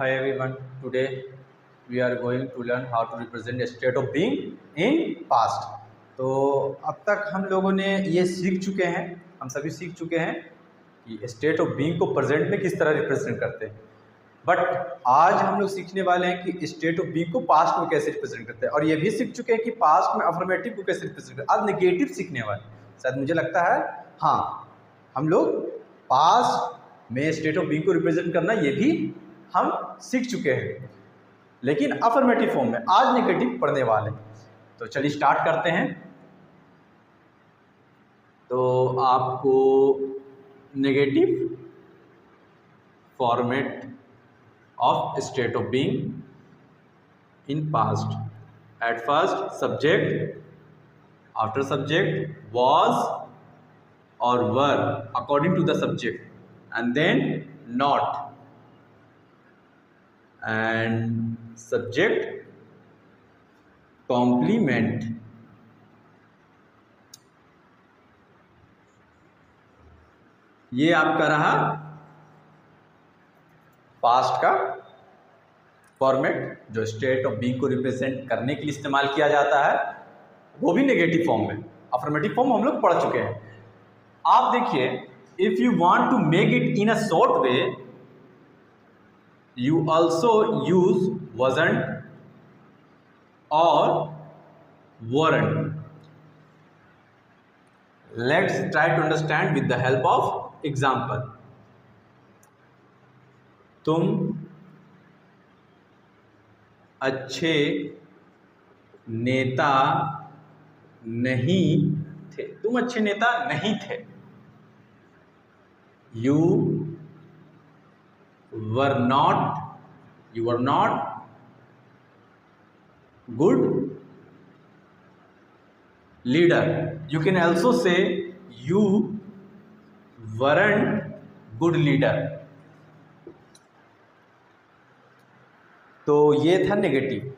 Hi everyone, today we are going to learn how to represent a state of being in past. तो अब तक हम लोगों ने ये सीख चुके हैं, हम सभी सीख चुके हैं कि स्टेट ऑफ बीइंग को प्रेजेंट में किस तरह रिप्रेजेंट करते हैं। बट आज हम लोग सीखने वाले हैं कि स्टेट ऑफ बीइंग को पास्ट में कैसे रिप्रेजेंट करते हैं, और ये भी सीख चुके हैं कि पास्ट में अफर्मेटिव को कैसे रिप्रेजेंट करते हैं। आज नेगेटिव सीखने वाले, शायद मुझे लगता है हाँ, हम लोग पास्ट में स्टेट ऑफ बीइंग को रिप्रेजेंट करना ये भी हम सीख चुके हैं, लेकिन अफर्मेटिव फॉर्म में। आज नेगेटिव पढ़ने वाले, तो चलिए स्टार्ट करते हैं। तो आपको negative format of state of being in past. At first subject, after subject was or were according to the subject, and then not and subject complement। ये आपका रहा पास्ट का फॉर्मेट, जो स्टेट ऑफ बीइंग को represent करने के लिए इस्तेमाल किया जाता है, वो भी नेगेटिव फॉर्म में। अफर्मेटिव फॉर्म हम लोग पढ़ चुके हैं। आप देखिए, if you want to make it in a short way, you also use wasn't or weren't. Let's try to understand with the help of example. तुम अच्छे नेता नहीं थे। तुम अच्छे नेता नहीं थे। You were not good leader. You can also say you weren't good leader. तो ये था नेगेटिव,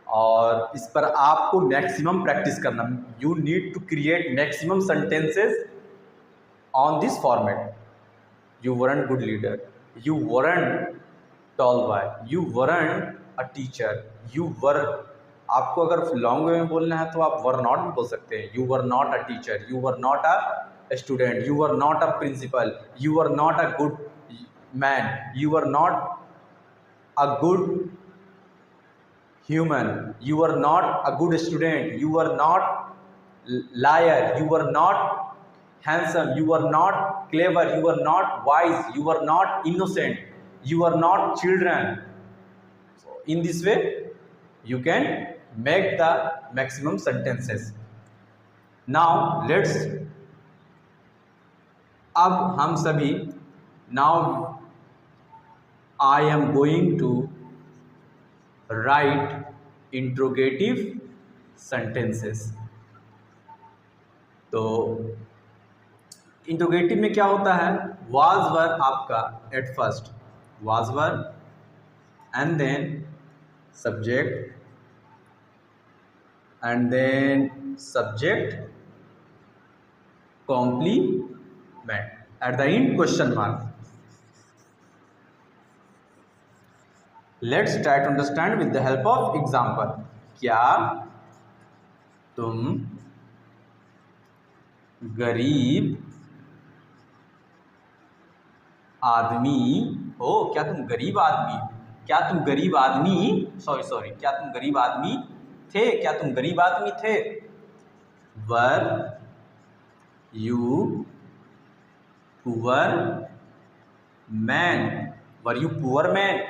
और इस पर आपको मैक्सिमम प्रैक्टिस करना। You need to create maximum sentences on this format. You weren't good leader, you weren't tall boy, you weren't a teacher, you were। आपको अगर लॉन्ग वे में बोलना है तो आप were not भी बोल सकते हैं। You were not a teacher, you were not a student, you were not a principal, you were not a good man, you were not a good human, you were not a good student, you were not liar, you were not handsome, you were not clever, you were not wise, you were not innocent, you were not children. So in this way you can make the maximum sentences. Now let's, अब हम सभी, now I am going to write interrogative sentences। तो interrogative में क्या होता है, was were आपका at first, was were, and then subject, and then subject complement, at the end question mark. Let's try to understand with the help of example. क्या तुम गरीब आदमी हो? क्या तुम गरीब आदमी, क्या तुम गरीब आदमी, सॉरी, क्या तुम गरीब आदमी थे? क्या तुम गरीब आदमी थे? Were you poor man, were you poor man,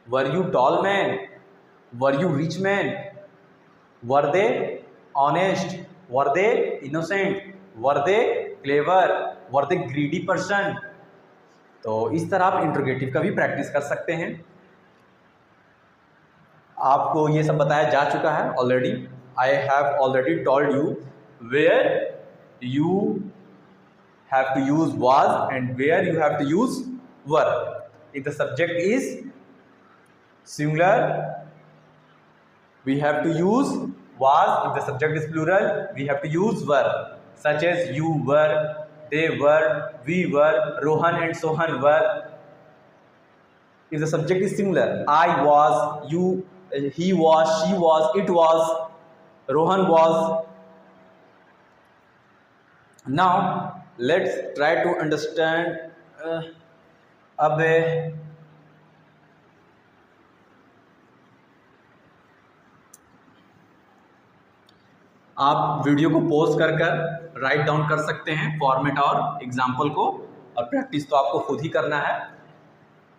were you tall man, were you rich man, were they honest, were they innocent, were they clever, were they greedy person. तो इस तरह आप इंट्रोगेटिव का भी प्रैक्टिस कर सकते हैं। आपको ये सब बताया जा चुका है already. I have already told you where you have to use was and where you have to use were. If the subject is singular we have to use was, if the subject is plural we have to use were, such as you were, they were, we were, Rohan and Sohan were, if the subject is similar, I was, you, he was, she was, it was, Rohan was. Now let's try to understand. अब आप video को pause कर write down कर सकते हैं format और example को, और प्रैक्टिस तो आपको खुद ही करना है।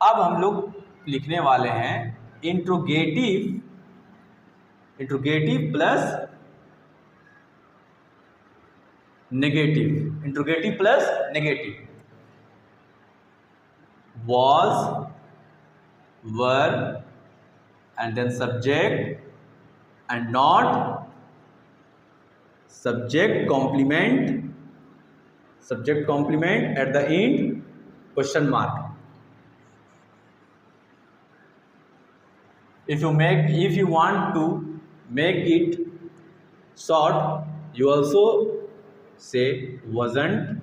अब हम लोग लिखने वाले हैं interrogative plus negative. Interrogative plus negative, was, were, and then subject and not, subject complement at the end question mark. If you want to make it short, you also say wasn't,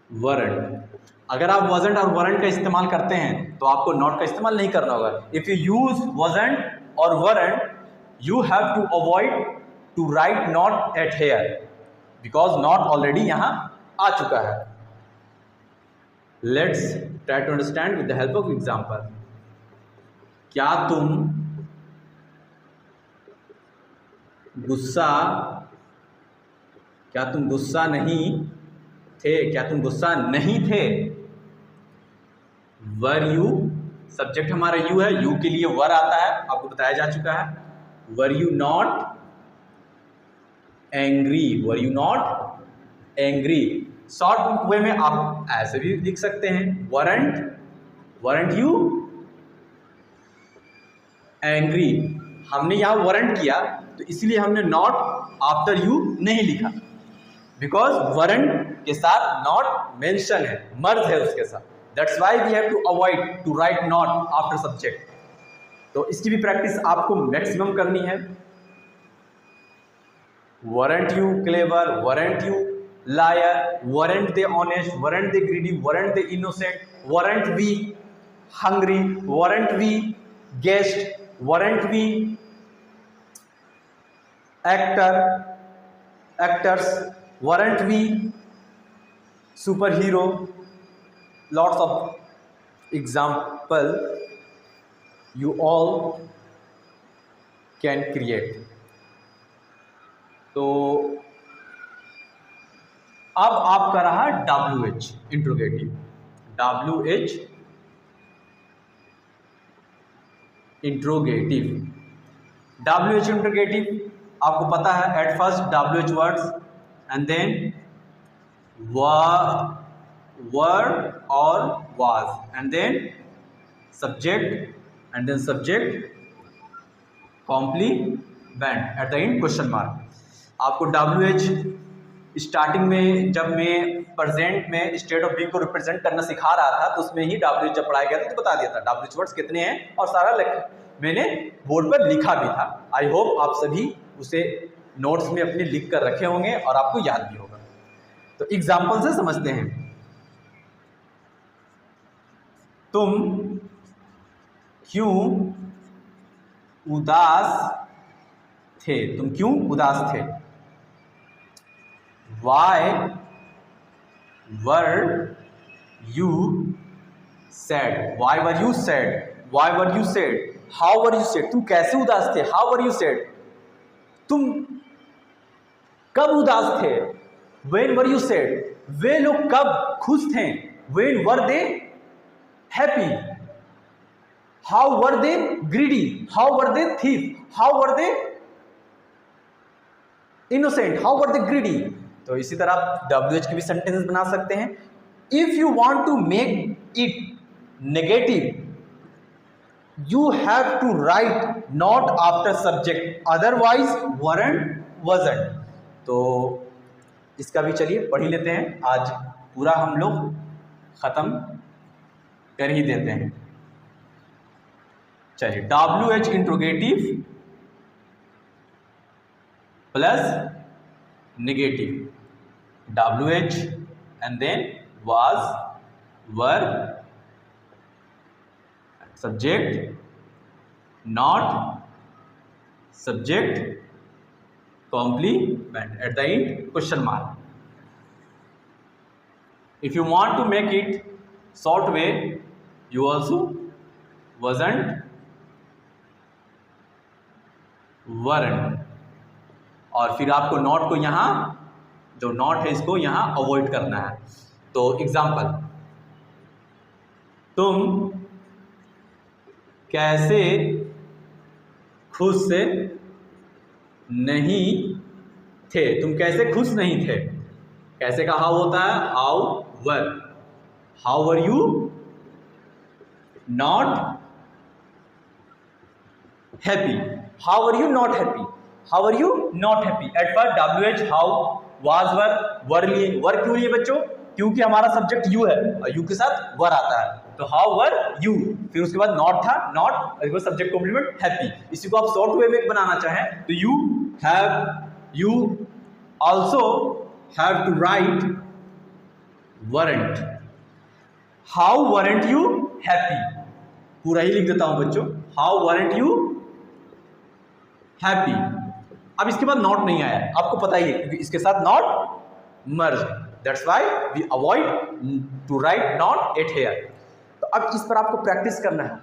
weren't. अगर आप wasn't और weren't का इस्तेमाल करते हैं तो आपको not का इस्तेमाल नहीं करना होगा। If you use wasn't or weren't, you have to avoid to write not at here, because not already यहाँ आ चुका है। Let's try to understand with the help of example. क्या तुम गुस्सा नहीं थे? वर यू, सब्जेक्ट हमारा यू है, यू के लिए वर आता है, आपको बताया जा चुका है। वर you not angry, short way में आप ऐसे भी लिख सकते हैं, वरंट यू एंग्री। हमने यहाँ वरंट किया तो इसलिए हमने नॉट आफ्टर यू नहीं लिखा, बिकॉज वरंट के साथ नॉट मेंशन है, मर्ज है उसके साथ। That's why we have to avoid to write not after subject. तो इसकी भी प्रैक्टिस आपको मैक्सिमम करनी है। Weren't you clever, weren't you liar, weren't they honest, weren't they greedy, weren't they innocent, weren't we hungry, weren't we guest, weren't we actors, weren't we superhero? Lots of example you all can create. तो अब आपका रहा WH interrogative. WH interrogative आपको पता है, at first WH words and then were or was and then subject and then subject complement at the end question mark. आपको WH starting में जब मैं प्रेजेंट में स्टेट ऑफ बीइंग को represent करना सिखा रहा था तो उसमें ही WH जब पढ़ाया गया था तो बता दिया था WH वर्ड्स कितने हैं और सारा मैंने बोर्ड पर लिखा भी था। आई होप आप सभी उसे नोट्स में अपने लिख कर रखे होंगे और आपको याद भी होगा। तो एग्जाम्पल से समझते हैं। तुम क्यों उदास थे? Why were you sad? How were you sad? तुम कैसे उदास थे? How were you sad? तुम कब उदास थे? When were you sad? वे लोग कब खुश थे? When were they happy? How were they greedy? How were they thief? How were they innocent? How were they greedy? तो इसी तरह आप WH की भी सेंटेंस बना सकते हैं। If you want to make it negative, you have to write not after subject, otherwise weren't, wasn't। तो इसका भी चलिए पढ़ ही लेते हैं, आज पूरा हम लोग खत्म कर ही देते हैं। चलिए, WH interrogative plus negative, WH and then was, were, subject, not subject, complement, at the end question mark. If you want to make it short way, you also wasn't, weren't, और फिर आपको नॉट को यहाँ, जो not है इसको यहाँ avoid करना है. तो एग्जाम्पल, तुम कैसे खुश से नहीं थे, तुम कैसे खुश नहीं थे. कैसे का हाउ होता है, how were you not happy, how are you not happy, how are you not happy. At first WH, how, was, were लिए, वर क्यों लिए बच्चों, क्योंकि हमारा सब्जेक्ट यू है और यू के साथ वर आता है, तो हाउ वर यू. फिर उसके बाद नॉट था, नॉट सब्जेक्ट कॉम्प्लीमेंट हैप्पी. इसी को आप शॉर्ट वे में बनाना चाहें तो you also have to write weren't, how weren't you happy. पूरा ही लिख देता हूं बच्चों, हाउ वरंट यू हैप्पी. अब इसके बाद नॉट नहीं आया, आपको पता ही है क्योंकि इसके साथ not merge, that's why we avoid to write not at here. तो अब इस पर आपको प्रैक्टिस करना है.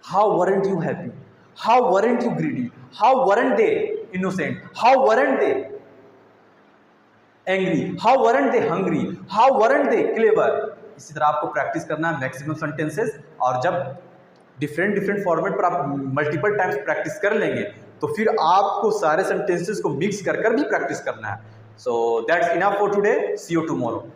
How weren't you happy, how weren't you greedy, how weren't they innocent, how weren't they angry, how weren't they hungry, how weren't they clever. इसी तरह आपको प्रैक्टिस करना है मैक्सिमम सेंटेंसेस. और जब डिफरेंट फॉर्मेट पर आप मल्टीपल टाइम्स प्रैक्टिस कर लेंगे तो फिर आपको सारे सेंटेंसेस को मिक्स कर भी प्रैक्टिस करना है. So that's enough for today, see you tomorrow.